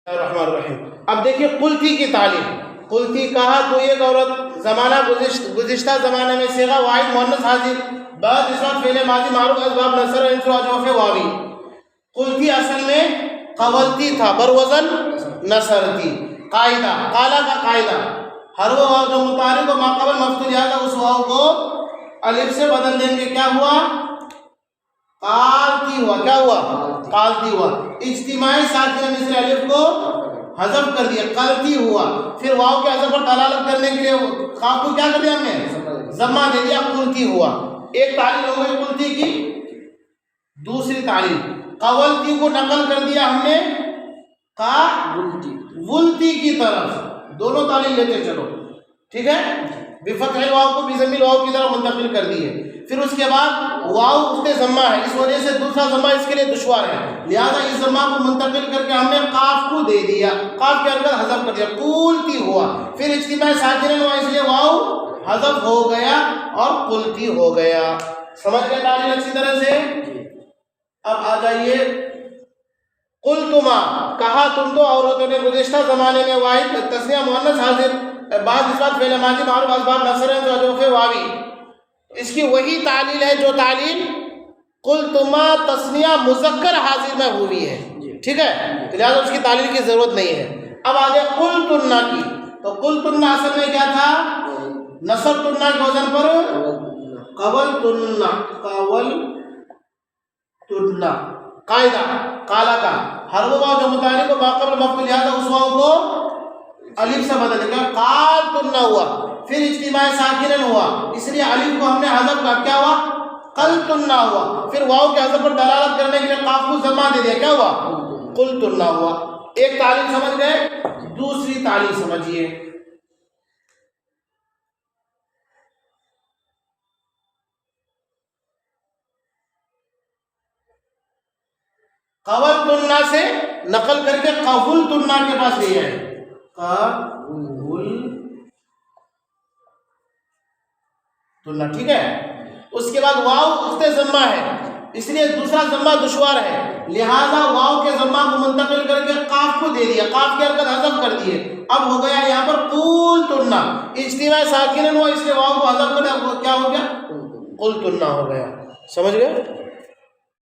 الرحمن الرحیم۔ اب دیکھیے قلتی کی تعلیم۔ قلتی کہا تو ایک عورت، زمانہ گزشتہ زمانے میں صیغہ واحد مؤنث حاضر، بعد اس وقت فعل ماضی معروف اسباب نصر انصر اجوف واوی۔ قلتی اصل میں قولتی تھا، بروزن نصر تھی۔ قاعدہ، قالا کا قاعدہ، ہر وہ واو جو متعلق و ماقبل مفتوح لہذا اس واو کو الف سے بدل دیں گے، کیا ہوا؟ قالتی ہوا۔ کیا ہوا؟ قالتی ہوا۔ اجتماعی ساکنہ مثل الف کو حذف کر دیا، قلتی ہوا۔ پھر واو کے حذف پر دلالت کرنے کے لیے قاف کو کیا کر دیا ہم نے؟ ضمہ دے دیا، قلتی ہوا۔ ایک تعلیم ہو گئی قلتی کی۔ دوسری تعلیم قولتی کو نقل کر دیا ہم نے قاولتی کی طرف۔ دونوں تعلیم لیتے چلو، ٹھیک ہے؟ بفتح الواو کو بضم الواو کی طرف منتقل کر دیے۔ پھر اس کے بعد واو اس پہ ضمہ ہے، اس وجہ سے دوسرا ضمہ اس کے لیے دشوار ہے، لہذا اس ضمہ کو منتقل کر کے ہم نے قاف کو دے دیا، قاف کے اندر حذف کر دیا، قولتی ہوا۔ پھر اجتماع ساکنہ ہوا، اس لیے واو حذف ہو گیا اور قلتی ہو گیا۔ سمجھ گئے تعلیم اچھی طرح سے؟ اب آ جائیے، قلتما کہا تم دو عورتوں نے گزشتہ زمانے میں واحد تسنیہ مؤنث حاضر، بعد اس بات فعل ماضی معروف اسباب نصر اجوف واوی۔ اس کی وہی تعلیل ہے جو تعلیل قلتما تسنیہ مذکر حاضر میں ہوئی ہے، ٹھیک ہے؟ لہٰذا اس کی تعلیل کی ضرورت نہیں ہے۔ اب آگے قلتنا کی، تو قلتنا اصل میں کیا تھا؟ نصرتنا کے وزن پر قولتنا، قولتنا۔ قاعدہ، قالا کا ہر وہ واو جو متعلق و ماقبل مفتوح لہذا اس واو کو الف سے بدل دیا، قالتنا ہوا۔ پھر اجتماع ساکنن ہوا، اس لیے الف کو ہم نے حذف کیا، کیا ہوا؟ قلتنا ہوا۔ پھر واو کے حذف پر دلالت کرنے کے لیے قاف کو ضمہ دے دیا، کیا ہوا؟ قلتنا ہوا۔ ایک تعلیم سمجھ گئے، دوسری تعلیم سمجھیے۔ قولتنا سے نقل کر کے قولتنا کے پاس لے آئے، قولتنا، ٹھیک ہے؟ اس کے بعد واو اس پہ ضمہ ہے، اس لیے دوسرا ضمہ دشوار ہے، لہذا واو کے ضمہ کو منتقل کر کے قاف کو دے دیا، قاف کی حرکت حذف کر دیے۔ اب ہو گیا یہاں پر قولتنا، اجتماع ساکنن ہوا، اس لیے واو کو حذف کر دیا، کیا ہو گیا؟ قلتنا ہو گیا۔ سمجھ گئے؟